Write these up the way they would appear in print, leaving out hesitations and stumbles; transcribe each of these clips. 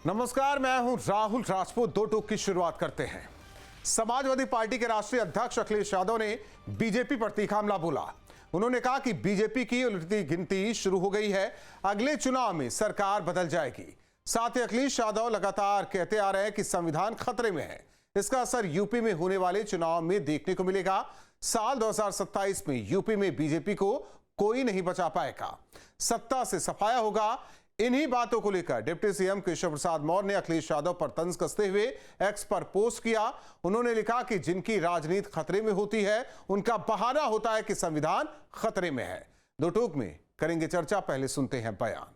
नमस्कार, मैं हूं राहुल राजपूत। दो टूक की शुरुआत करते हैं। समाजवादी पार्टी के राष्ट्रीय अध्यक्ष अखिलेश यादव ने बीजेपी पर तीखा हमला बोला। उन्होंने कहा कि बीजेपी की उलटी गिनती शुरू हो गई है, अगले चुनाव में सरकार बदल जाएगी। साथ ही अखिलेश यादव लगातार कहते आ रहे हैं कि संविधान खतरे में है। इसका असर यूपी में होने वाले चुनाव में देखने को मिलेगा। साल 2027 में यूपी में बीजेपी को कोई नहीं बचा पाएगा, सत्ता से सफाया होगा। इन्हीं बातों को लेकर डिप्टी सीएम केशव प्रसाद मौर्य ने अखिलेश यादव पर तंज कसते हुए एक्स पर पोस्ट किया। उन्होंने लिखा कि जिनकी राजनीति खतरे में होती है उनका बहाना होता है कि संविधान खतरे में है। दो टूक में करेंगे चर्चा, पहले सुनते हैं बयान।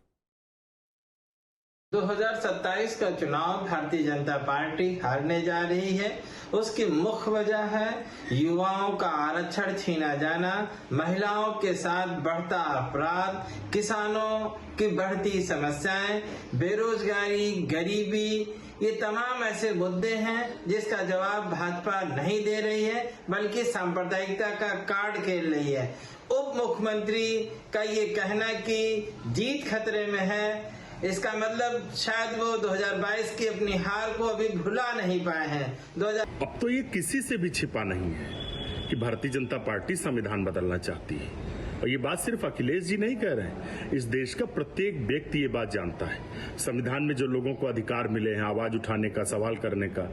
2027 का चुनाव भारतीय जनता पार्टी हारने जा रही है। उसकी मुख्य वजह है युवाओं का आरक्षण छीना जाना, महिलाओं के साथ बढ़ता अपराध, किसानों की बढ़ती समस्याएं, बेरोजगारी, गरीबी, ये तमाम ऐसे मुद्दे हैं जिसका जवाब भाजपा नहीं दे रही है, बल्कि सांप्रदायिकता का कार्ड खेल रही है। उप मुख्यमंत्री का ये कहना कि जीत खतरे में है, इसका मतलब शायद वो 2022 की अपनी हार को अभी भुला नहीं पाए हैं। अब तो ये किसी से भी छिपा नहीं है कि भारतीय जनता पार्टी संविधान बदलना चाहती है। और ये बात सिर्फ अखिलेश जी नहीं कह रहे हैं, इस देश का प्रत्येक व्यक्ति ये बात जानता है। संविधान में जो लोगों को अधिकार मिले हैं आवाज उठाने का, सवाल करने का,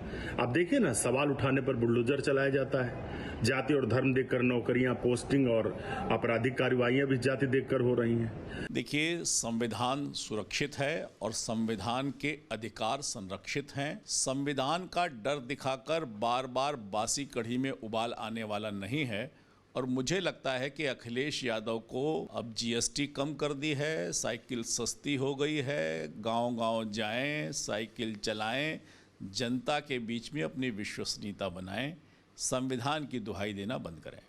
आप देखिए ना, सवाल उठाने पर बुलडोजर चलाया जाता है। जाति और धर्म देखकर नौकरियां, पोस्टिंग और आपराधिक कार्रवाइयां भी जाति देखकर हो रही हैं। देखिए, संविधान सुरक्षित है और संविधान के अधिकार संरक्षित हैं। संविधान का डर दिखाकर बार बार बासी कढ़ी में उबाल आने वाला नहीं है। और मुझे लगता है कि अखिलेश यादव को अब जीएसटी कम कर दी है, साइकिल सस्ती हो गई है, गांव-गांव जाएं, साइकिल चलाएं, जनता के बीच में अपनी विश्वसनीयता बनाएं, संविधान की दुहाई देना बंद करें।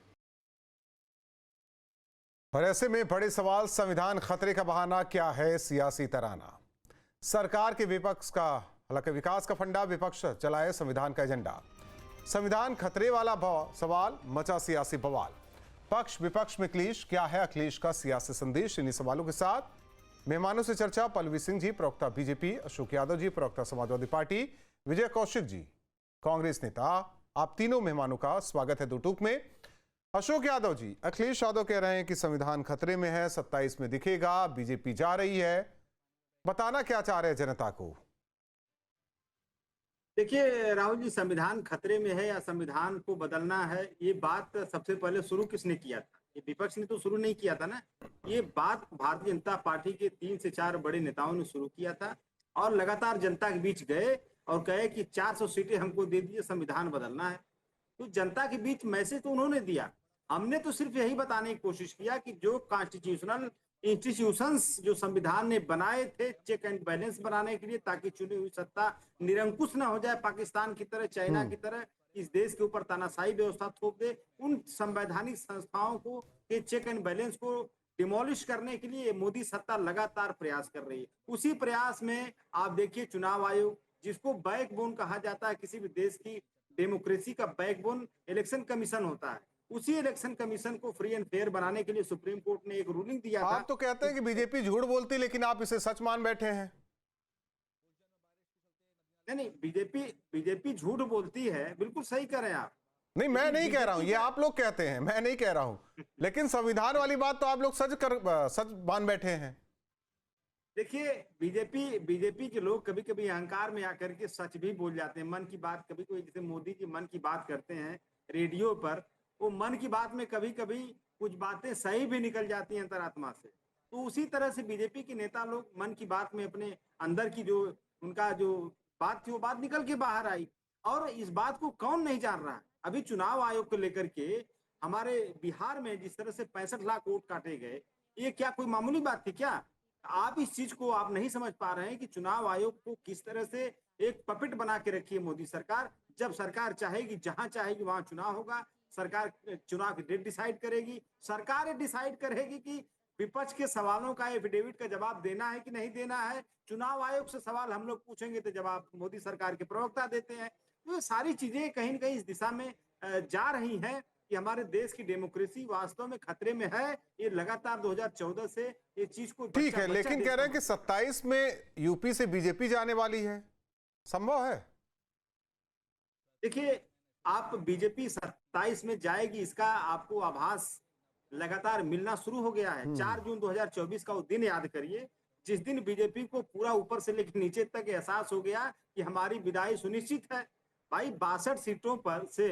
और ऐसे में बड़े सवाल, संविधान खतरे का बहाना क्या है? सियासी तराना सरकार के विपक्ष का, हालांकि विकास का फंडा, विपक्ष चलाए संविधान का एजेंडा। संविधान खतरे वाला सवाल, मचा सियासी बवाल। पक्ष विपक्ष में क्लीश, क्या है अखिलेश का सियासी संदेश? इन्हीं सवालों के साथ मेहमानों से चर्चा। पल्लवी सिंह जी, प्रवक्ता बीजेपी, अशोक यादव जी, प्रवक्ता समाजवादी पार्टी, विजय कौशिक जी, कांग्रेस नेता। आप तीनों मेहमानों का स्वागत है दो टूक में। अशोक यादव जी, अखिलेश यादव कह रहे हैं कि संविधान खतरे में है, 27 में दिखेगा, बीजेपी जा रही है, बताना क्या चाह रहे हैं जनता को? देखिए राहुल जी, संविधान खतरे में है या संविधान को बदलना है, ये बात सबसे पहले शुरू किसने किया था? ये विपक्ष ने तो शुरू नहीं किया था ना। ये बात भारतीय जनता पार्टी के 3 से 4 बड़े नेताओं ने शुरू किया था और लगातार जनता के बीच गए और कहे कि 400 सीटें हमको दे दीजिए, संविधान बदलना है। तो जनता के बीच मैसेज तो उन्होंने दिया। हमने तो सिर्फ यही बताने की कोशिश किया कि जो कॉन्स्टिट्यूशनल इंस्टीट्यूशंस जो संविधान ने बनाए थे चेक एंड बैलेंस बनाने के लिए, ताकि चुनी हुई सत्ता निरंकुश ना हो जाए, पाकिस्तान की तरह, चाइना की तरह इस देश के ऊपर तानाशाही व्यवस्था थोप दे, उन संवैधानिक संस्थाओं को के चेक एंड बैलेंस को डिमोलिश करने के लिए मोदी सत्ता लगातार प्रयास कर रही है। उसी प्रयास में आप देखिए चुनाव आयोग, जिसको बैकबोन कहा जाता है किसी भी देश की डेमोक्रेसी का बैकबोन इलेक्शन कमीशन होता है, उसी इलेक्शन कमीशन को फ्री एंड फेयर बनाने के लिए सुप्रीम कोर्ट ने एक रूलिंग दिया था। आप तो कहते हैं कि बीजेपी झूठ बोलती, लेकिन आप इसे सच मान बैठे हैं। नहीं, बीजेपी झूठ बोलती है, बिल्कुल सही कह रहे हैं आप। नहीं, मैं नहीं कह रहा हूं, ये आप लोग कहते हैं, मैं नहीं कह रहा हूं। लेकिन संविधान वाली बात तो आप लोग सच मान बैठे हैं। देखिए, बीजेपी के लोग कभी कभी अहंकार में आकर के सच भी बोल जाते हैं, मन की बात। कभी कोई जैसे मोदी जी मन की बात करते हैं रेडियो पर, वो मन की बात में कभी कभी कुछ बातें सही भी निकल जाती हैं अंतरात्मा से। तो उसी तरह से बीजेपी के नेता लोग मन की बात में अपने अंदर की जो उनका जो बात थी वो बात निकल के बाहर आई। और इस बात को कौन नहीं जान रहा है? अभी चुनाव आयोग को लेकर के हमारे बिहार में जिस तरह से 65 लाख वोट काटे गए, ये क्या कोई मामूली बात थी क्या? आप इस चीज को आप नहीं समझ पा रहे हैं कि चुनाव आयोग को किस तरह से एक पपेट बना के रखी है मोदी सरकार। जब सरकार चाहेगी, जहां चाहेगी वहां चुनाव होगा, सरकार चुनाव की डेट डिसाइड करेगी, सरकार डिसाइड करेगी कि विपक्ष के सवालों का एफिडेविट का जवाब देना है कि नहीं देना है। चुनाव आयोग से सवाल हम लोग पूछेंगे तो जवाब मोदी सरकार के प्रवक्ता देते हैं। तो ये सारी चीजें कहीं न कहीं इस दिशा में जा रही हैं। कि हमारे देश की डेमोक्रेसी वास्तव में खतरे में है। ये लगातार 2014 से ये चीज को ठीक है, लेकिन कह रहे हैं कि 27 में यूपी से बीजेपी जाने वाली है, संभव है? देखिए, आप बीजेपी 27 में जाएगी इसका आपको आभास लगातार मिलना शुरू हो गया है। 4 जून 2024 का वो दिन याद करिए जिस दिन बीजेपी को पूरा ऊपर से लेकर नीचे तक एहसास हो गया कि हमारी विदाई सुनिश्चित है। भाई 62 सीटों पर से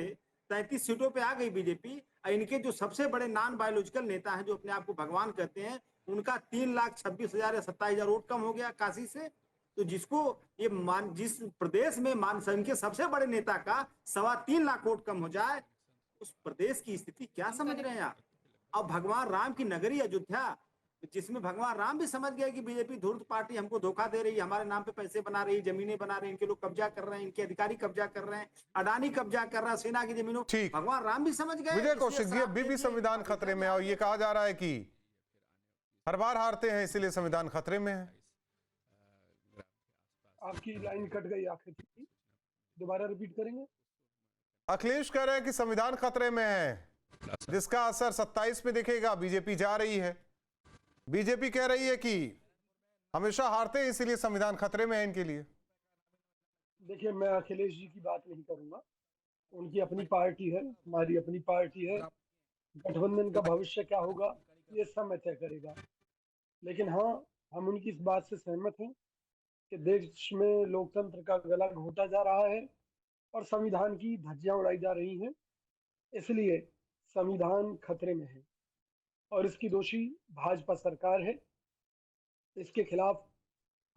33 सीटों पे आ गई बीजेपी। इनके जो सबसे बड़े नॉन बायोलॉजिकल नेता हैं जो अपने आप को भगवान कहते हैं, उनका 3,26,000 या 27,000 वोट कम हो गया काशी से। तो जिसको ये जिस प्रदेश में संघ के सबसे बड़े नेता का 3.25 लाख वोट कम हो जाए, उस प्रदेश की स्थिति क्या समझ रहे हैं आप? अब भगवान राम की नगरी अयोध्या, जिसमें भगवान राम भी समझ गए कि बीजेपी धूर्त पार्टी हमको धोखा दे रही है, हमारे नाम पे पैसे बना रही, जमीनें बना रही, इनके लोग कब्जा कर रहे हैं, इनके अधिकारी कब्जा कर रहे हैं, अडानी कब्जा कर रहा है सेना की जमीनों। ठीक, भगवान राम भी समझ गए। विजय कौशिक जी, अभी भी संविधान खतरे में है और ये कहा जा रहा है कि हर बार हारते हैं इसीलिए संविधान खतरे में है। आपकी लाइन कट गई आखिर की, दोबारा रिपीट करेंगे? अखिलेश कह रहे हैं कि संविधान खतरे में है, जिसका असर 27 में दिखेगा। बीजेपी जा रही है, बीजेपी कह रही है कि हमेशा हारते हैं इसीलिए संविधान खतरे में है इनके लिए। देखिए, मैं अखिलेश जी की बात नहीं करूंगा, उनकी अपनी पार्टी है, हमारी अपनी पार्टी है। गठबंधन का भविष्य क्या होगा ये समय तय करेगा। लेकिन हाँ, हम उनकी इस बात से सहमत हैं कि देश में लोकतंत्र का गला घोटा जा रहा है और संविधान की धज्जियां उड़ाई जा रही हैं। इसलिए संविधान खतरे में है और इसकी दोषी भाजपा सरकार है। इसके खिलाफ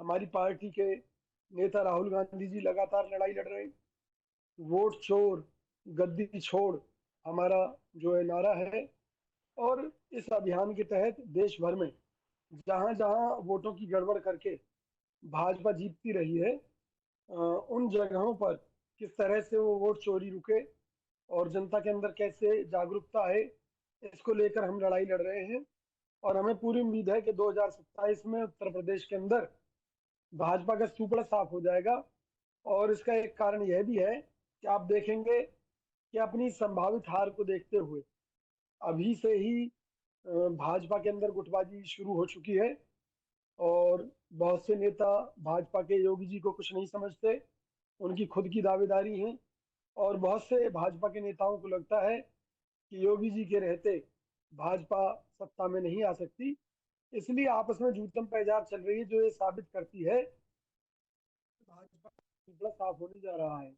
हमारी पार्टी के नेता राहुल गांधी जी लगातार लड़ाई लड़ रहे हैं। वोट चोर गद्दी छोड़ हमारा जो है नारा है, और इस अभियान के तहत देश भर में जहां जहां वोटों की गड़बड़ करके भाजपा जीतती रही है, उन जगहों पर किस तरह से वो वोट चोरी रुके और जनता के अंदर कैसे जागरूकता है, इसको लेकर हम लड़ाई लड़ रहे हैं। और हमें पूरी उम्मीद है कि 2027 में उत्तर प्रदेश के अंदर भाजपा का सुपड़ा साफ हो जाएगा। और इसका एक कारण यह भी है कि आप देखेंगे कि अपनी संभावित हार को देखते हुए अभी से ही भाजपा के अंदर गुटबाजी शुरू हो चुकी है और बहुत से नेता भाजपा के योगी जी को कुछ नहीं समझते, उनकी खुद की दावेदारी है। और बहुत से भाजपा के नेताओं को लगता है कि योगी जी के रहते भाजपा सत्ता में नहीं आ सकती, इसलिए आपस में जूतम पैजार चल रही है, जो ये साबित करती है भाजपा का साफ होने जा रहा है।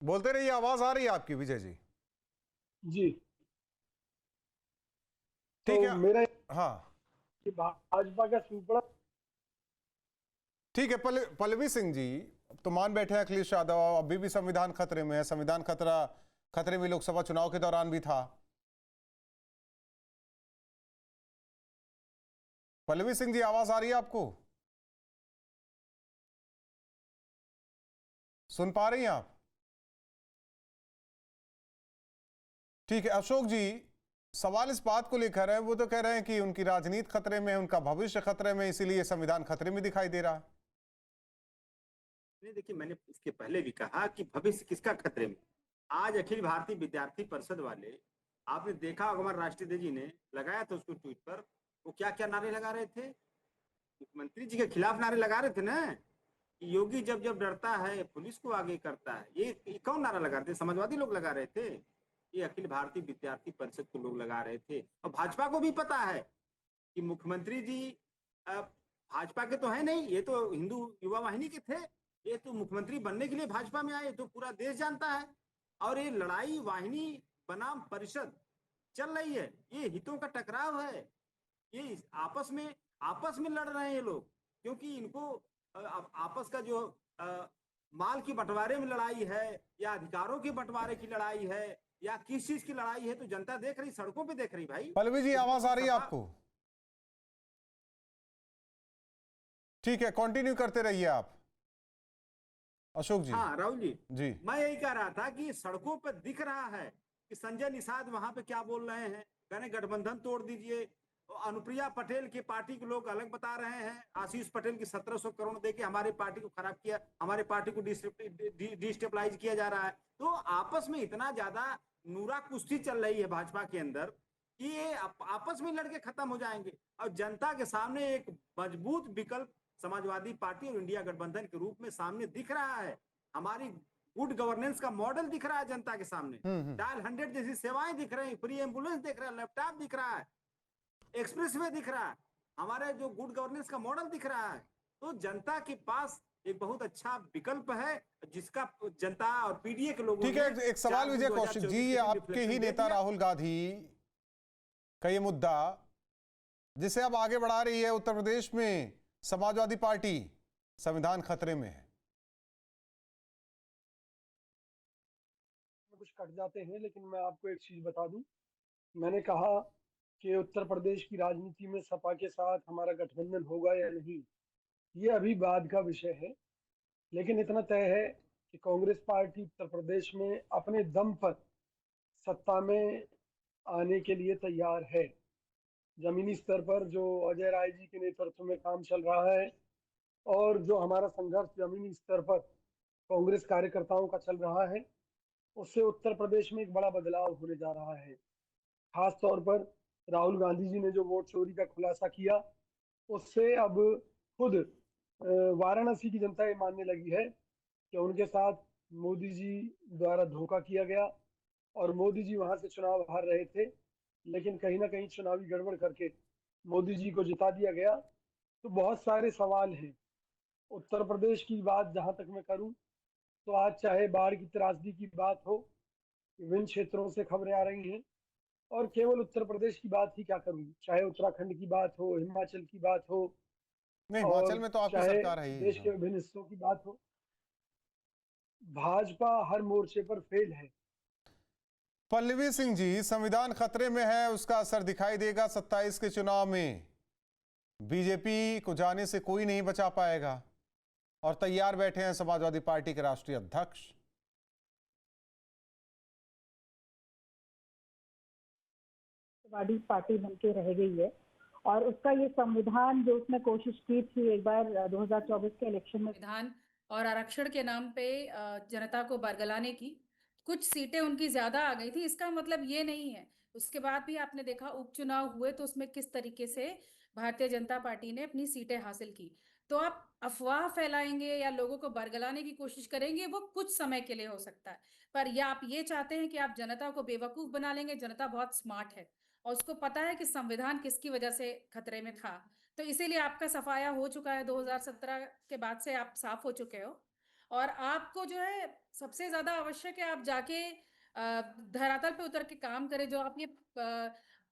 बोलते रहिए, आवाज आ रही है आपकी विजय जी। जी ठीक तो है, मेरा हाँ कि भाजपा का सुपड़ा। ठीक है। पल्लवी सिंह जी, तो मान बैठे हैं अखिलेश यादव, अभी भी संविधान खतरे में है। संविधान खतरे में लोकसभा चुनाव के दौरान भी था। पल्लवी सिंह जी, आवाज आ रही है आपको? सुन पा रही हैं आप? ठीक है। अशोक जी, सवाल इस बात को लेकर है, वो तो कह रहे हैं कि उनकी राजनीति खतरे में, उनका भविष्य खतरे में, इसीलिए संविधान खतरे में दिखाई दे रहा है। देखिए, मैंने इसके पहले भी कहा कि भविष्य किसका खतरे में। आज अखिल भारतीय विद्यार्थी परिषद वाले, आपने देखा हमारे राष्ट्रीय जी ने लगाया था उसको ट्वीट पर, वो क्या क्या नारे लगा रहे थे, मुख्यमंत्री जी के खिलाफ नारे लगा रहे थे ना, कि योगी जब जब डरता है पुलिस को आगे करता है। ये कौन नारा लगा रहे थे? समाजवादी लोग लगा रहे थे, ये अखिल भारतीय विद्यार्थी परिषद के लोग लगा रहे थे। और भाजपा को भी पता है कि मुख्यमंत्री जी भाजपा के तो है नहीं, ये तो हिंदू युवा वाहिनी के थे, ये तो मुख्यमंत्री बनने के लिए भाजपा में आए, तो पूरा देश जानता है। और ये लड़ाई वाहिनी बनाम परिषद चल रही है, ये हितों का टकराव है, ये आपस में लड़ रहे हैं ये लोग, क्योंकि इनको आपस का जो माल की बंटवारे में लड़ाई है या अधिकारों के बंटवारे की लड़ाई है या किस चीज की लड़ाई है, तो जनता देख रही, सड़कों पे देख रही। भाई पल्लवी जी, आवाज आ रही है आपको? ठीक है, कंटिन्यू करते रहिए आप अशोक जी। हाँ राहुल जी, मैं यही कह रहा था कि सड़कों पर दिख रहा है कि संजय निषाद वहां पे क्या बोल रहे हैं, कह रहे गठबंधन तोड़ दीजिए, अनुप्रिया पटेल की पार्टी के लोग अलग बता रहे हैं, आशीष पटेल की 1700 करोड़ देके हमारे पार्टी को खराब किया, हमारे पार्टी को डिस्टेबलाइज किया जा रहा है। तो आपस में इतना ज्यादा नूरा कुश्ती चल रही है भाजपा के अंदर कि ये आपस में लड़के खत्म हो जाएंगे। और जनता के सामने एक मजबूत विकल्प समाजवादी पार्टी और इंडिया गठबंधन के रूप में सामने दिख रहा है। हमारी गुड गवर्नेंस का मॉडल दिख रहा है जनता के सामने। डायल 100 जैसी सेवाएं दिख रही, फ्री एम्बुलेंस दिख रहा है, लैपटॉप दिख रहा है, एक्सप्रेस वे दिख रहा है, हमारे जो गुड गवर्नेंस का मॉडल दिख रहा है। तो जनता के पास एक बहुत अच्छा विकल्प है जिसका जनता और पीडीए के लोगों ठीक है, एक सवाल विजय कौशिक जी, ये आपके ही नेता राहुल गांधी का ये मुद्दा जिसे अब आगे बढ़ा रही है उत्तर प्रदेश में समाजवादी पार्टी, संविधान खतरे में है। कुछ कट जाते हैं, लेकिन मैं आपको एक चीज बता दूं, मैंने कहा कि उत्तर प्रदेश की राजनीति में सपा के साथ हमारा गठबंधन होगा या नहीं, ये अभी बाद का विषय है। लेकिन इतना तय है कि कांग्रेस पार्टी उत्तर प्रदेश में अपने दम पर सत्ता में आने के लिए तैयार है। जमीनी स्तर पर जो अजय राय जी के नेतृत्व में काम चल रहा है और जो हमारा संघर्ष जमीनी स्तर पर कांग्रेस कार्यकर्ताओं का चल रहा है, उससे उत्तर प्रदेश में एक बड़ा बदलाव होने जा रहा है। खास तौर पर राहुल गांधी जी ने जो वोट चोरी का खुलासा किया, उससे अब खुद वाराणसी की जनता ये मानने लगी है कि उनके साथ मोदी जी द्वारा धोखा किया गया और मोदी जी वहां से चुनाव हार रहे थे, लेकिन कहीं ना कहीं चुनावी गड़बड़ करके मोदी जी को जिता दिया गया। तो बहुत सारे सवाल हैं। उत्तर प्रदेश की बात जहां तक मैं करूं तो आज चाहे बाढ़ की त्रासदी की बात हो, विभिन्न क्षेत्रों से खबरें आ रही हैं, और केवल उत्तर प्रदेश की बात ही क्या करूं, चाहे उत्तराखंड की बात हो, हिमाचल की बात हो, नहीं, हिमाचल में तो आपकी चाहे सरकार है ही। देश के विभिन्न हिस्सों की बात हो, भाजपा हर मोर्चे पर फेल है। पल्लवी सिंह जी, संविधान खतरे में है, उसका असर दिखाई देगा 27 के चुनाव में। बीजेपी को जाने से कोई नहीं बचा पाएगा और तैयार बैठे हैं समाजवादी पार्टी के राष्ट्रीय अध्यक्ष। समाजवादी पार्टी बनके रह गई है और उसका ये संविधान जो उसने कोशिश की थी एक बार 2024 के इलेक्शन में संविधान और आरक्षण के नाम पे जनता को बरगलाने की, कुछ सीटें उनकी ज्यादा आ गई थी। इसका मतलब ये नहीं है, उसके बाद भी आपने देखा उपचुनाव हुए तो उसमें किस तरीके से भारतीय जनता पार्टी ने अपनी सीटें हासिल की। तो आप अफवाह फैलाएंगे या लोगों को बरगलाने की कोशिश करेंगे, वो कुछ समय के लिए हो सकता है, पर या आप ये चाहते हैं कि आप जनता को बेवकूफ बना लेंगे। जनता बहुत स्मार्ट है और उसको पता है कि संविधान किसकी वजह से खतरे में था, तो इसीलिए आपका सफाया हो चुका है। 2017 के बाद से आप साफ हो चुके हो और आपको जो है सबसे ज्यादा आवश्यक है आप जाके धरातल पे उतर के काम करें। जो आप ये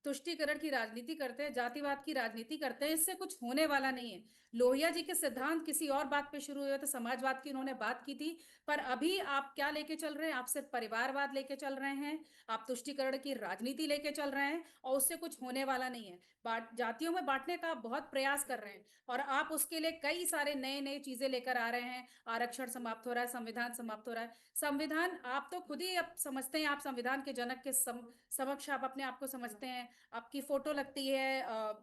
तुष्टीकरण की राजनीति करते हैं, जातिवाद की राजनीति करते हैं, इससे कुछ होने वाला नहीं है। लोहिया जी के सिद्धांत किसी और बात पे शुरू हुए थे, समाजवाद की उन्होंने बात की थी, पर अभी आप क्या लेके चल रहे हैं? आप सिर्फ परिवारवाद लेके चल रहे हैं, आप तुष्टीकरण की राजनीति लेके चल रहे हैं और उससे कुछ होने वाला नहीं है। जातियों में बांटने का आप बहुत प्रयास कर रहे हैं और आप उसके लिए कई सारे नए नए चीजें लेकर आ रहे हैं। आरक्षण समाप्त हो रहा है, संविधान समाप्त हो रहा है। संविधान आप तो खुद ही अब समझते हैं, आप संविधान के जनक के समक्ष आप अपने आप को समझते हैं। आपकी फोटो लगती है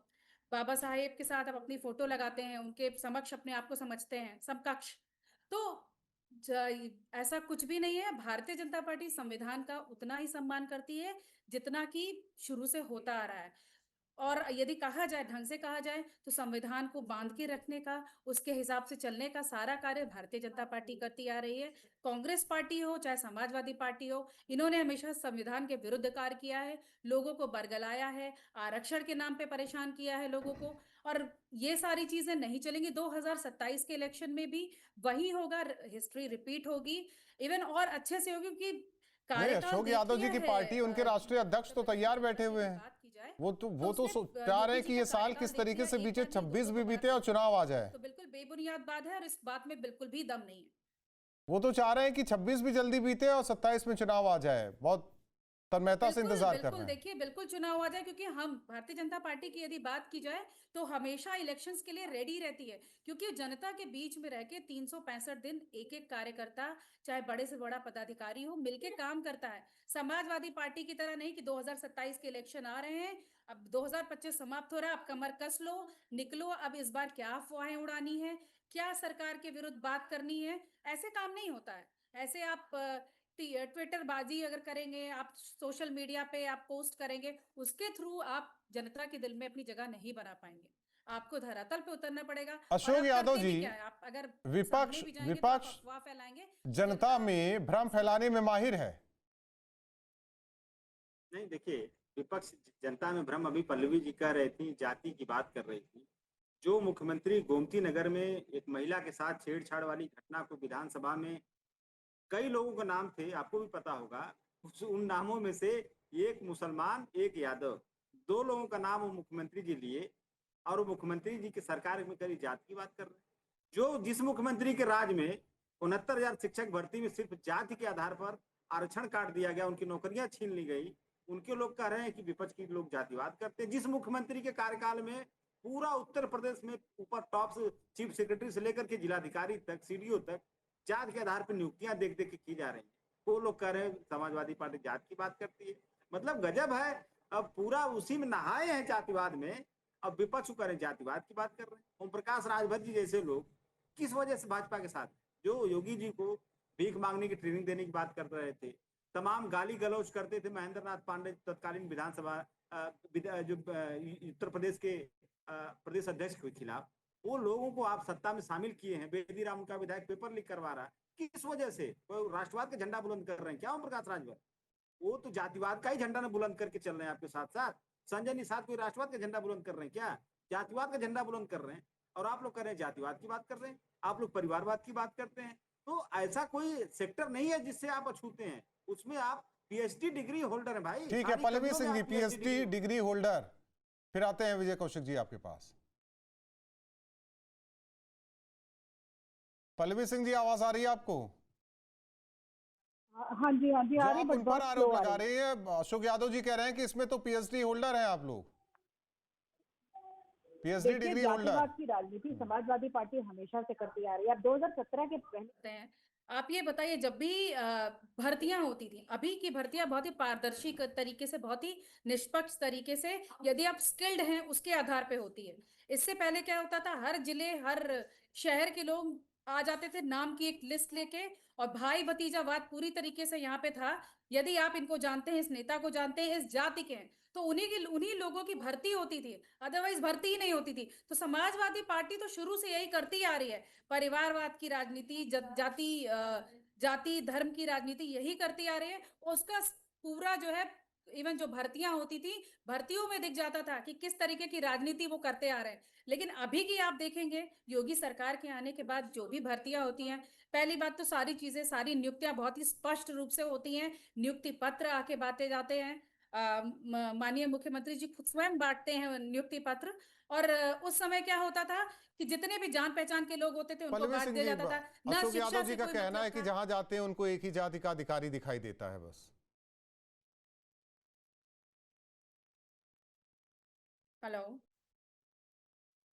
बाबा साहेब के साथ, आप अपनी फोटो लगाते हैं, उनके समक्ष अपने आप को समझते हैं, समकक्ष। तो ऐसा कुछ भी नहीं है। भारतीय जनता पार्टी संविधान का उतना ही सम्मान करती है जितना कि शुरू से होता आ रहा है। और यदि कहा जाए, ढंग से कहा जाए, तो संविधान को बांध के रखने का, उसके हिसाब से चलने का सारा कार्य भारतीय जनता पार्टी करती आ रही है। कांग्रेस पार्टी हो चाहे समाजवादी पार्टी हो, इन्होंने हमेशा संविधान के विरुद्ध कार्य किया है, लोगों को बरगलाया है, आरक्षण के नाम पे परेशान किया है लोगों को, और ये सारी चीजें नहीं चलेंगी। 2027 के इलेक्शन में भी वही होगा, हिस्ट्री रिपीट होगी, इवन और अच्छे से होगी, क्योंकि अशोक यादव जी की पार्टी, उनके राष्ट्रीय अध्यक्ष तो तैयार बैठे हुए हैं। वो तो चाह रहे हैं कि ये साल किस तरीके से बीते, 26 भी बीते और चुनाव आ जाए। तो बिल्कुल बेबुनियाद बात है और इस बात में बिल्कुल भी दम नहीं है। वो तो चाह रहे हैं कि 26 भी जल्दी बीते और 27 में चुनाव आ जाए। बहुत तन्मयता से बिल्कुल इंतजार कर बिल्कुल रहे हैं। देखिए बिल्कुल चुनाव आ जाए, क्योंकि हम भारतीय जनता पार्टी की यदि बात की जाए तो हमेशा इलेक्शंस के लिए रेडी रहती है, क्योंकि जनता के बीच में रह के 365 दिन एक एक कार्यकर्ता, चाहे बड़े से बड़ा पदाधिकारी हो, मिलके काम करता है। समाजवादी पार्टी की तरह नहीं कि 2027 के इलेक्शन आ रहे हैं, अब 2025 समाप्त हो रहा है, अब कमर कस लो, निकलो, अब इस बार क्या अफवाहें उड़ानी है, क्या सरकार के विरुद्ध बात करनी है, ऐसे काम नहीं होता है। ऐसे आप ट्विटर बाजी अगर करेंगे, आप सोशल मीडिया पे आप पोस्ट करेंगे, उसके थ्रू आप जनता के दिल में अपनी जगह नहीं बना पाएंगे। आपको धरातल पे उतरना पड़ेगा। और अशोक आप यादव करते भी जी, क्या है, आप अगर विपक्ष सामने भी जाएंगे तो आप विपक्ष अफवाह फैलाएंगे। जनता में भ्रम फैलाने में माहिर है। नहीं देखिए, विपक्ष जनता में भ्रम, अभी पल्लवी जी कह रही थी, जाति की बात कर रही थी। जो मुख्यमंत्री गोमती नगर में एक महिला के साथ छेड़छाड़ वाली घटना को विधानसभा में कई लोगों के नाम थे, आपको भी पता होगा, उन नामों में से एक मुसलमान एक यादव, दो लोगों का नाम वो मुख्यमंत्री जी लिए, और वो मुख्यमंत्री जी की सरकार में करी जात की बात कर रहे हैं। जो जिस मुख्यमंत्री के राज में 69,000 शिक्षक भर्ती में सिर्फ जाति के आधार पर आरक्षण काट दिया गया, उनकी नौकरियां छीन ली गई, उनके लोग कह रहे हैं कि विपक्ष के लोग जातिवाद करते हैं। जिस मुख्यमंत्री के कार्यकाल में पूरा उत्तर प्रदेश में ऊपर टॉप से चीफ सेक्रेटरी से लेकर के जिलाधिकारी तक, सीडीओ तक जात के आधार पर नियुक्तियां देख देख के की जा रही हैं, वो लोग कह रहे हैं समाजवादी पार्टी जात की बात करती है। मतलब गजब है, अब पूरा उसी में नहाए हैं जातिवाद में, अब विपक्ष करें जातिवाद की बात कर रहे हैं। ओम प्रकाश राजभर जी जैसे लोग किस वजह से भाजपा के साथ, जो योगी जी को भीख मांगने की ट्रेनिंग देने की बात कर रहे थे, तमाम गाली गलौज करते थे महेंद्र नाथ पांडे तत्कालीन विधानसभा जो उत्तर प्रदेश के प्रदेश अध्यक्ष के खिलाफ, वो लोगों को आप सत्ता में शामिल किए हैं। बेदी राम का विधायक पेपर लीक करवा रहा है, किस वजह से? वो राष्ट्रवाद का झंडा बुलंद कर रहे हैं क्या ओम प्रकाश राजभर? वो तो जातिवाद का ही झंडा न बुलंद करके चल रहे हैं आपके साथ साथ। संजय निषाद कोई राष्ट्रवाद का झंडा बुलंद कर रहे हैं क्या? जातिवाद का झंडा बुलंद कर रहे हैं। और आप लोग कर रहे हैं जातिवाद की बात कर रहे हैं, आप लोग परिवारवाद की बात करते हैं। तो ऐसा कोई सेक्टर नहीं है जिससे आप अछूते हैं, उसमें आप पीएचडी डिग्री होल्डर है भाई। ठीक है Pallavi Singh ji, PhD degree holder. फिर आते हैं विजय कौशिक जी आपके पास। पल्लवी सिंह जी, आवाज आ रही है आपको? हाँ जी आ रही, आप उन पर आरोप लगा रहे हैं, अशोक यादव जी कह रहे हैं कि इसमें तो पीएचडी होल्डर हैं आप लोग, पीएचडी डिग्री होल्डर। जातिवाद की राजनीति समाजवादी पार्टी हमेशा से करती आ रही है। अब 2017 के पहले हैं। आप ये बताइए, जब भी भर्तियां होती थी, अभी की भर्तियां बहुत ही पारदर्शी तरीके से, बहुत ही निष्पक्ष तरीके से, यदि आप स्किल्ड हैं उसके आधार पे होती है। इससे पहले क्या होता था, हर जिले हर शहर के लोग आ जाते थे नाम की एक लिस्ट लेके, और भाई भतीजावाद पूरी तरीके से यहाँ पे था। यदि आप इनको जानते हैं, इस नेता को जानते हैं, इस जाति के हैं, तो उन्हीं लोगों की भर्ती होती थी, अदरवाइज भर्ती ही नहीं होती थी। तो समाजवादी पार्टी तो शुरू से यही करती आ रही है, परिवारवाद की राजनीति, जाति धर्म की राजनीति यही करती आ रही है। उसका पूरा जो है, इवन जो भर्तियां होती थी, भर्तियों में दिख जाता था कि किस तरीके की राजनीति वो करते आ रहे हैं। लेकिन अभी की आप देखेंगे, योगी सरकार के आने के बाद जो भी भर्तियां होती हैं, पहली बात तो सारी चीजें, सारी नियुक्तियां बहुत ही स्पष्ट रूप से होती हैं। नियुक्ति पत्र आके बांटे जाते हैं, माननीय मुख्यमंत्री जी खुद स्वयं बांटते हैं नियुक्ति पत्र। और उस समय क्या होता था कि जितने भी जान पहचान के लोग होते थे उनको बांट दिया जाता था। अशोक यादव जी का कहना है कि जहां जाते हैं उनको एक ही जाति का अधिकारी दिखाई देता है बस। हेलो,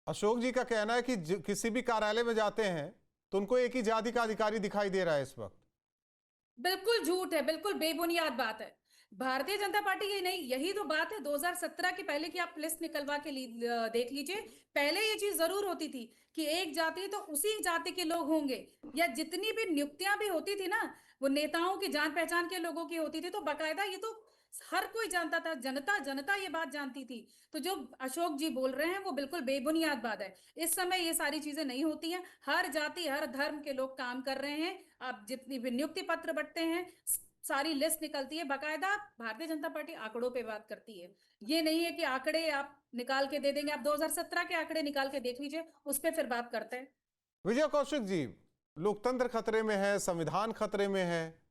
अशोक जी का कहना है कि किसी भी कार्यालय में जाते हैं तो उनको एक ही जाति का अधिकारी दिखाई दे रहा है इस वक्त। बिल्कुल झूठ है, बिल्कुल बेबुनियाद बात है। भारतीय जनता पार्टी की नहीं, यही तो बात है 2017 के पहले की आप लिस्ट निकलवा के देख लीजिए। पहले ये चीज जरूर होती थी कि एक जाति तो उसी जाति के लोग होंगे, या जितनी भी नियुक्तियां भी होती थी ना, वो नेताओं की जान पहचान के लोगों की होती थी, तो बाकायदा ये तो हर कोई जानता था, जनता ये बात जानती थी। तो जो अशोक जी बोल रहे हैं वो बिल्कुल बेबुनियाद बात है। इस समय ये सारी चीजें नहीं होती हैं, हर जाति हर धर्म के लोग काम कर रहे हैं। आप जितनी भी नियुक्ति पत्र बंटते हैं, सारी लिस्ट निकलती है बाकायदा। भारतीय जनता पार्टी आंकड़ों पे बात करती है, ये नहीं है कि आंकड़े आप निकाल के दे देंगे। आप 2017 के आंकड़े निकाल के देख लीजिए, उस पर फिर बात करते हैं। विजय कौशिक जी, लोकतंत्र खतरे में है, संविधान खतरे में है।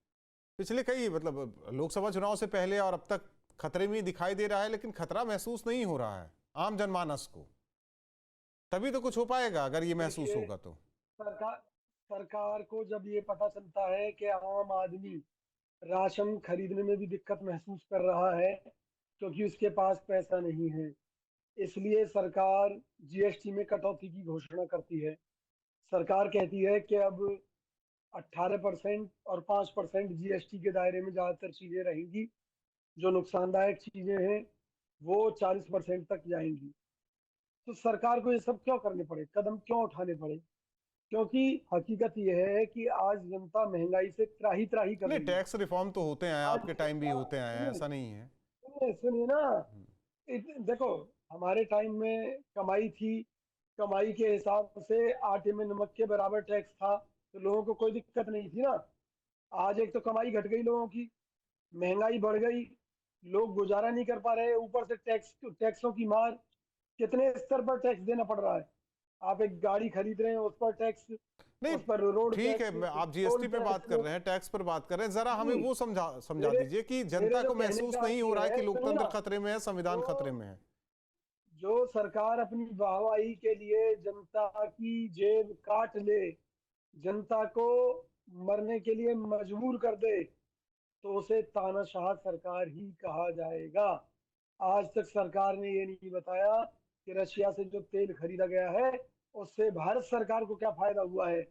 पिछले कई लोकसभा चुनाव से पहले और अब तक खतरे में दिखाई दे रहा है, लेकिन खतरा महसूस नहीं हो रहा है आम जनमानस को। तभी तो कुछ हो पाएगा अगर ये महसूस होगा तो। सरकार को जब ये पता चलता है कि आम आदमी राशन खरीदने में भी दिक्कत महसूस कर रहा है क्योंकि उसके पास पैसा नहीं है। इसलिए सरकार जीएसटी में कटौती की घोषणा करती है। सरकार कहती है कि अब 18% और 5% जीएसटी के दायरे में ज्यादातर चीजें रहेंगी, जो नुकसानदायक चीजें हैं वो 40% तक जाएंगी। तो सरकार को ये सब क्यों करने पड़े, कदम क्यों उठाने पड़े? क्योंकि हकीकत यह है कि आज जनता महंगाई से त्राही त्राही कर नहीं, रही है। टैक्स रिफॉर्म तो होते हैं, आज आपके टाइम भी जनता होते आए हैं, ऐसा नहीं है। सुनिए ना, देखो हमारे टाइम में कमाई थी, कमाई के हिसाब से आटे में नमक के बराबर टैक्स था, तो लोगों को कोई दिक्कत नहीं थी ना। आज एक तो कमाई घट गई लोगों की, महंगाई बढ़ गई, लोग गुजारा नहीं कर पा रहे, ऊपर से टैक्सों की मार। कितने स्तर पर टैक्स देना पड़ रहा है? आप एक गाड़ी खरीद रहे हैं उस पर टैक्स, नहीं, उस पर रोड ठीक है, टैक्स, आप जीएसटी पे टोल बात कर टैक्स। रहे हैं, टैक्स पर बात कर रहे हैं, जरा हमें नहीं, वो समझा मेरे दीजिए कि मेरे जनता जो को कहने महसूस का नहीं हो ये रहा है कि है, सुनिए लोकतंत्र ना, खतरे में है, संविधान जो खतरे में है। जो सरकार अपनी वाहवाही के लिए जनता की जेब काट ले, जनता को मरने के लिए मजबूर कर दे, तो उसे तानाशाह सरकार ही कहा जाएगा। आज तक सरकार ने ये नहीं बताया कि रशिया से जो तेल खरीदा गया है उससे भारत सरकार को क्या फायदा हुआ है।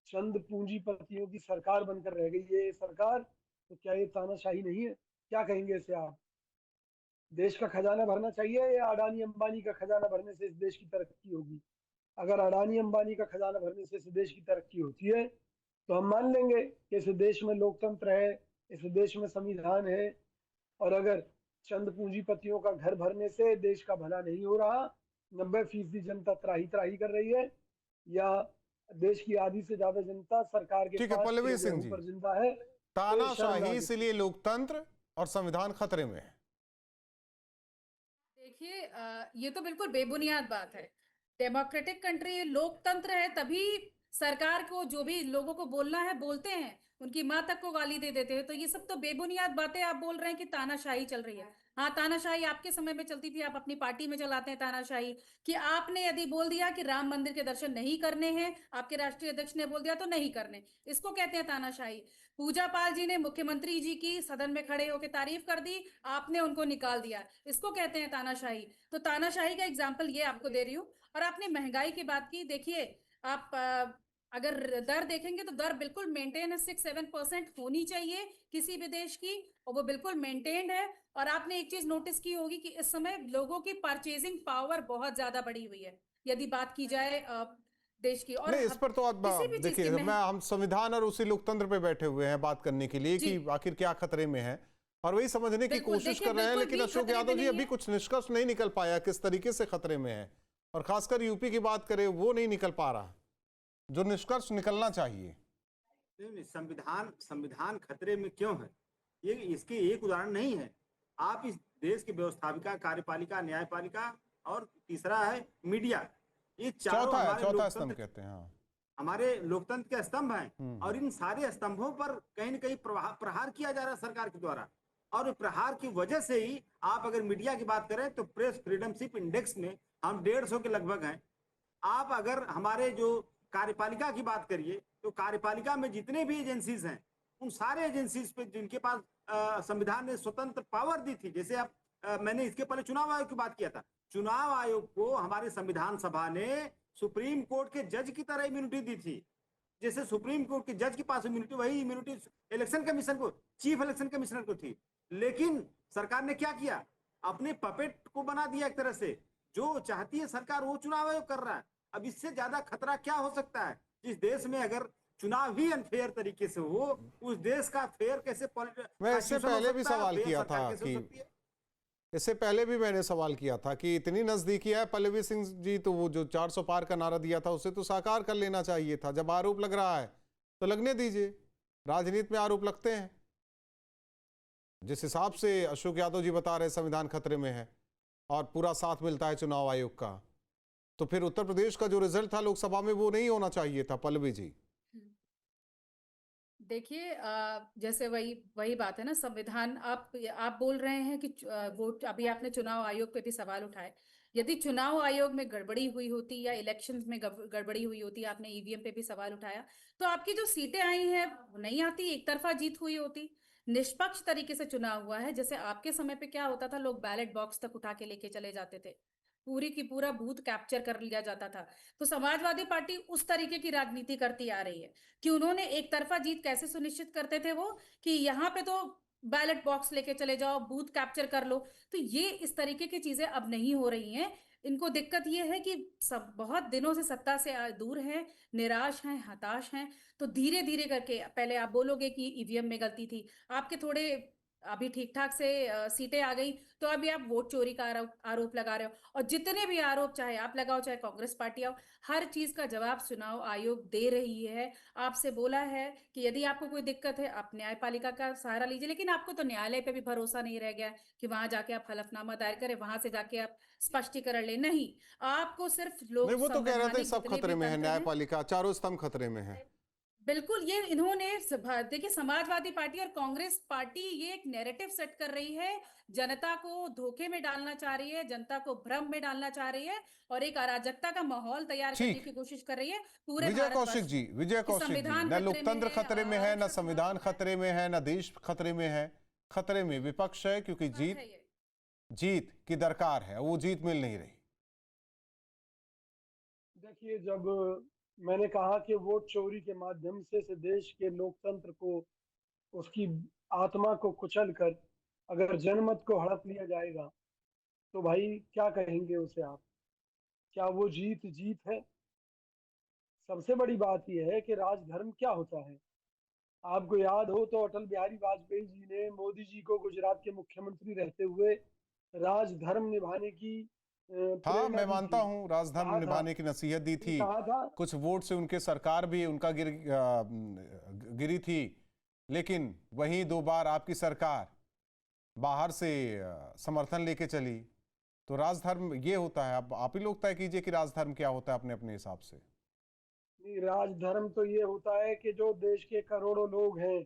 चंद पूंजीपतियों की सरकार बनकर रह गई है ये सरकार, तो क्या ये तानाशाही नहीं है? क्या कहेंगे इसे आप? देश का खजाना भरना चाहिए या अडानी अंबानी का खजाना भरने से इस देश की तरक्की होगी? अगर अडानी अंबानी का खजाना भरने से इस देश की तरक्की होती है तो हम मान लेंगे कि इस देश में लोकतंत्र है, इस देश में संविधान है। और अगर चंद पूंजीपतियों का घर भरने से देश का भला नहीं हो रहा, 90% जनता त्राही त्राही कर रही है, या देश की आधी से ज्यादा जनता सरकार के ठीक है पास पल्लवी सिंह गेहूं जी, पर जिंदा है, तो ये तानाशाही शर्मनाक इसलिए लोकतंत्र और संविधान खतरे में है। देखिए ये तो बिल्कुल बेबुनियाद बात है। डेमोक्रेटिक कंट्री लोकतंत्र है, तभी सरकार को जो भी लोगों को बोलना है बोलते हैं, उनकी माँ तक को गाली दे देते हैं। तो ये सब तो बेबुनियाद बातें आप बोल रहे हैं कि तानाशाही चल रही है। हाँ, तानाशाही आपके समय में चलती थी, आप अपनी पार्टी में चलाते हैं तानाशाही। कि आपने यदि बोल दिया कि राम मंदिर के दर्शन नहीं करने हैं, आपके राष्ट्रीय अध्यक्ष ने बोल दिया तो नहीं करने, इसको कहते हैं तानाशाही। पूजा पाल जी ने मुख्यमंत्री जी की सदन में खड़े होकर तारीफ कर दी, आपने उनको निकाल दिया, इसको कहते हैं तानाशाही। तो तानाशाही का एग्जाम्पल ये आपको दे रही हूँ। और आपने महंगाई की बात की, देखिए आप अगर दर देखेंगे तो दर बिल्कुल मेंटेन है, 6-7% होनी चाहिए किसी भी देश की, और वो बिल्कुल मेंटेन्ड है। और आपने एक चीज नोटिस की होगी कि इस समय लोगों की परचेजिंग पावर बहुत ज्यादा बढ़ी हुई है, यदि बात की जाए देश की। और नहीं, इस पर तो आप किसी भी चीज देखिए, की हम संविधान और उसी लोकतंत्र पे बैठे हुए हैं बात करने के लिए जी। कि आखिर क्या खतरे में है, और वही समझने की बिल्कुल, कोशिश देखिए, कर रहे हैं। बिल्कुल लेकिन भी अशोक खतरे में यादव जी नहीं अभी है। कुछ निष्कर्ष नहीं निकल पाया किस तरीके से खतरे में है, और खासकर यूपी की बात करें वो नहीं निकल पा रहा जो निष्कर्ष निकलना चाहिए। नहीं, संविधान खतरे में क्यों है, ये इसके एक उदाहरण नहीं है। आप इस देश की व्यवस्थापिका, कार्यपालिका, न्यायपालिका और तीसरा है मीडिया, ये चारों हमारे चौथा स्तंभ लोकतंत्र कहते हैं। हाँ, हमारे लोकतंत्र के स्तंभ हैं। और इन सारे स्तंभों पर कहीं न कहीं प्रहार किया जा रहा है सरकार के द्वारा। और प्रहार की वजह से ही आप अगर मीडिया की बात करें तो प्रेस फ्रीडमशिप इंडेक्स में हम 150 के लगभग हैं। आप अगर हमारे जो कार्यपालिका की बात करिए तो कार्यपालिका में जितने भी एजेंसीज हैं, उन सारे एजेंसीज पे जिनके पास संविधान ने स्वतंत्र पावर दी थी, जैसे आप मैंने इसके पहले चुनाव आयोग की बात किया था। चुनाव आयोग को हमारे संविधान सभा ने सुप्रीम कोर्ट के जज की तरह इम्यूनिटी दी थी। जैसे सुप्रीम कोर्ट के जज के पास इम्यूनिटी, वही इम्यूनिटी इलेक्शन कमीशन को, चीफ इलेक्शन कमिश्नर को थी। लेकिन सरकार ने क्या किया, अपने पपेट को बना दिया एक तरह से। जो चाहती है सरकार वो चुनाव आयोग कर रहा है। अब इससे ज्यादा खतरा क्या हो सकता है? जिस देश में अगर चुनाव ही अनफेयर तरीके से हो, उस देश का फेयर कैसे मैं इससे पहले भी सवाल किया था कि इससे पहले भी मैंने सवाल किया था कि इतनी नजदीकी है पल्लवी सिंह जी, तो वो जो 400 पार का नारा दिया था उसे तो साकार कर लेना चाहिए था। जब आरोप लग रहा है तो लगने दीजिए, राजनीति में आरोप लगते हैं। जिस हिसाब से अशोक यादव जी बता रहे संविधान खतरे में है और पूरा साथ मिलता है चुनाव आयोग का, तो फिर उत्तर प्रदेश का जो रिजल्ट था लोकसभा में वो नहीं होना चाहिए था पल्लवी जी। देखिए जैसे वही बात है ना, संविधान आप बोल रहे हैं कि वो अभी आपने चुनाव आयोग पे भी सवाल उठाए। यदि चुनाव आयोग में गड़बड़ी हुई होती या इलेक्शंस में गड़बड़ी हुई होती, आपने ईवीएम पे भी सवाल उठाया, तो आपकी जो सीटें आई हैं वो नहीं आती, एक तरफा जीत हुई होती। निष्पक्ष तरीके से चुना हुआ है। जैसे आपके समय पे क्या होता था, लोग बैलेट बॉक्स तक उठा के लेके चले जाते थे, पूरी की पूरा बूथ कैप्चर कर लिया जाता था। तो समाजवादी पार्टी उस तरीके की राजनीति करती आ रही है कि उन्होंने एक तरफा जीत कैसे सुनिश्चित करते थे वो, कि यहाँ पे तो बैलेट बॉक्स लेके चले जाओ, बूथ कैप्चर कर लो। तो ये इस तरीके की चीजें अब नहीं हो रही हैं। इनको दिक्कत ये है कि सब बहुत दिनों से सत्ता से दूर हैं, निराश हैं, हताश हैं। तो धीरे धीरे करके, पहले आप बोलोगे कि ईवीएम में गलती थी, आपके थोड़े अभी ठीक ठाक से सीटें आ गई, तो अभी आप वोट चोरी का आरोप लगा रहे हो। और जितने भी आरोप चाहे आप लगाओ चाहे कांग्रेस पार्टी आओ, हर चीज का जवाब चुनाव आयोग दे रही है। आपसे बोला है कि यदि आपको कोई दिक्कत है आप न्यायपालिका का सहारा लीजिए, लेकिन आपको तो न्यायालय पे भी भरोसा नहीं रह गया कि वहां जाके आप हलफनामा दायर करें, वहां से जाके आप स्पष्टीकरण ले। नहीं, आपको सिर्फ लोग नहीं, वो तो कह रहे थे सब जितने भी खतरे में है, तंत्र हैं, न्यायपालिका, चारों स्तंभ खतरे में है। बिल्कुल। ये इन्होंने देखिए, समाजवादी पार्टी और कांग्रेस पार्टी ये एक नैरेटिव सेट कर रही है, जनता को धोखे में डालना चाह रही है, जनता को भ्रम में डालना चाह रही है और एक अराजकता का माहौल तैयार करने की कोशिश कर रही है पूरे विजय कौशिक जी, विजय कौशिक जी, न लोकतंत्र खतरे में है, न संविधान खतरे में है, न देश खतरे में है, खतरे में विपक्ष है, क्योंकि जीत की दरकार है, वो जीत मिल नहीं रही। देखिए, जब मैंने कहा कि वोट चोरी के माध्यम से देश के लोकतंत्र को, उसकी आत्मा को कुचल कर अगर जनमत को हड़प लिया जाएगा, तो भाई क्या कहेंगे उसे आप? क्या वो जीत है? सबसे बड़ी बात यह है कि राजधर्म क्या होता है। आपको याद हो तो अटल बिहारी वाजपेयी जी ने मोदी जी को गुजरात के मुख्यमंत्री रहते हुए राजधर्म निभाने की हाँ, मैं मानता हूँ, राजधर्म निभाने की नसीहत दी थी। कुछ वोट से उनके सरकार भी उनका गिरी थी, लेकिन वहीं 2 बार आपकी सरकार बाहर से समर्थन लेके चली। तो राजधर्म ये होता है। आप ही लोग तय कीजिए कि राजधर्म क्या होता है अपने अपने हिसाब से। नहीं, राजधर्म तो ये होता है कि जो देश के करोड़ों लोग हैं,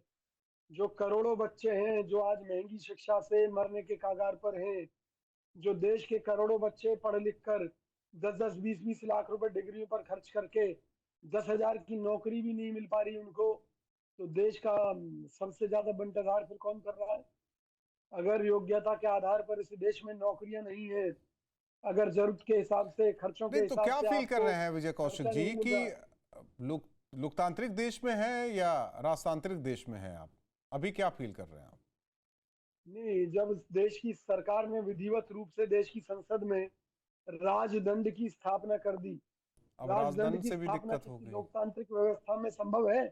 जो करोड़ों बच्चे हैं जो आज महंगी शिक्षा से मरने के कगार पर हैं, जो देश के करोड़ों बच्चे पढ़ लिख कर 10-10, 20-20 लाख रुपए डिग्रियों पर खर्च करके 10,000 की नौकरी भी नहीं मिल पा रही उनको, तो देश का सबसे ज्यादा बंटवारा फिर कौन कर रहा है? अगर योग्यता के आधार पर इस देश में नौकरियां नहीं है, अगर जरूरत के हिसाब से, खर्चों के हिसाब से, तो क्या फील कर रहे हैं विजय कौशिक जी कि लोकतांत्रिक देश में है या राजतांत्रिक देश में है? आप अभी क्या फील कर रहे हैं? नहीं, जब देश की सरकार ने विधिवत रूप से देश की संसद में राजदंड की स्थापना कर दी, अब राजदंड से भी दिक्कत हो गई, लोकतांत्रिक व्यवस्था में संभव है?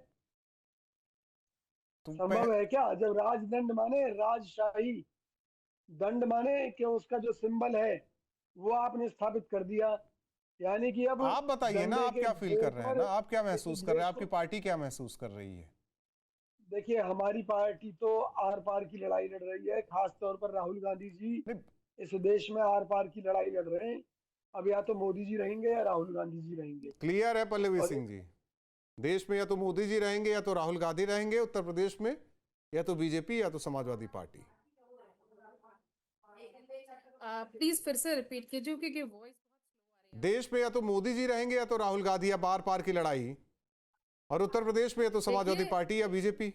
संभव है क्या? जब राजदंड माने राजशाही, दंड माने कि उसका जो सिंबल है वो आपने स्थापित कर दिया, यानी कि अब आप बताइए ना, आप क्या फील कर रहे हैं ना, आप क्या महसूस कर रहे हैं, आपकी पार्टी क्या महसूस कर रही है? देखिए, हमारी पार्टी तो आर पार की लड़ाई लड़ रही है। खास तौर पर राहुल गांधी जी इस देश में आर पार की लड़ाई लड़ रहे हैं। अब या तो मोदी जी रहेंगे या राहुल गांधी जी रहेंगे। क्लियर है पल्लवी सिंह जी, देश में या तो मोदी जी रहेंगे या तो राहुल गांधी रहेंगे, उत्तर प्रदेश में या तो बीजेपी या तो समाजवादी पार्टी। प्लीज फिर से रिपीट कीजिए क्योंकि वॉइस देश में या तो मोदी जी रहेंगे या तो राहुल गांधी, या बार पार की लड़ाई, और उत्तर प्रदेश में या तो समाजवादी पार्टी या बीजेपी,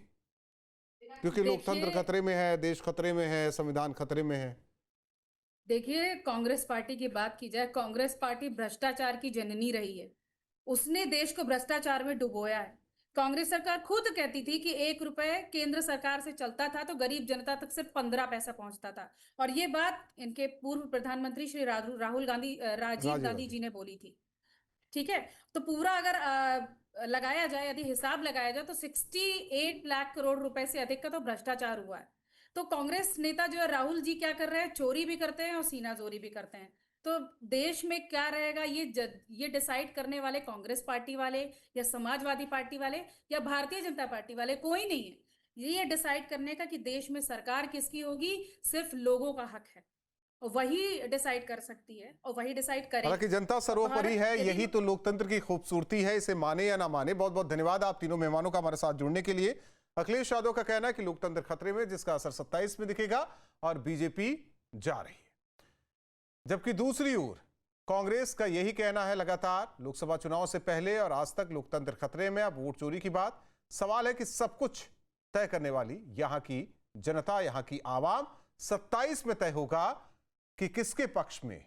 क्योंकि लोकतंत्र खतरे में है, देश खतरे में है, संविधान खतरे में है। देखिए, कांग्रेस पार्टी की बात की जाए, कांग्रेस पार्टी भ्रष्टाचार की जननी रही है, उसने देश को भ्रष्टाचार में डुबोया है। कांग्रेस सरकार खुद कहती थी कि 1 रुपए केंद्र सरकार से चलता था तो गरीब जनता तक सिर्फ 15 पैसा पहुंचता था, और ये बात इनके पूर्व प्रधानमंत्री श्री राजीव गांधी जी ने बोली थी। ठीक है, तो पूरा अगर लगाया जाए, यदि हिसाब लगाया जाए तो 68 लाख करोड़ रुपए से अधिक का तो भ्रष्टाचार हुआ है। तो कांग्रेस नेता जो है राहुल जी क्या कर रहे हैं, चोरी भी करते हैं और सीनाजोरी भी करते हैं। तो देश में क्या रहेगा ये डिसाइड करने वाले कांग्रेस पार्टी वाले या समाजवादी पार्टी वाले या भारतीय जनता पार्टी वाले कोई नहीं है। ये डिसाइड करने का कि देश में सरकार किसकी होगी सिर्फ लोगों का हक है, और वही डिसाइड कर सकती है और वही डिसाइड करेगी। हालांकि जनता सर्वोपरि है, यही तो लोकतंत्र की खूबसूरती है, इसे माने या ना माने। बहुत बहुत धन्यवाद आप तीनों मेहमानों का हमारे साथ जुड़ने के लिए। अखिलेश यादव का कहना है कि लोकतंत्र खतरे में, जिसका असर 27 में दिखेगा और बीजेपी जा रही है, जबकि दूसरी ओर कांग्रेस का यही कहना है लगातार लोकसभा चुनाव से पहले और आज तक लोकतंत्र खतरे में। अब वोट चोरी की बात, सवाल है कि सब कुछ तय करने वाली यहां की जनता, यहां की आवाम 27 में तय होगा कि किसके पक्ष में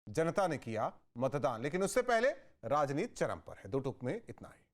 जनता ने किया मतदान। लेकिन उससे पहले राजनीति चरम पर है। दो टूक में इतना ही।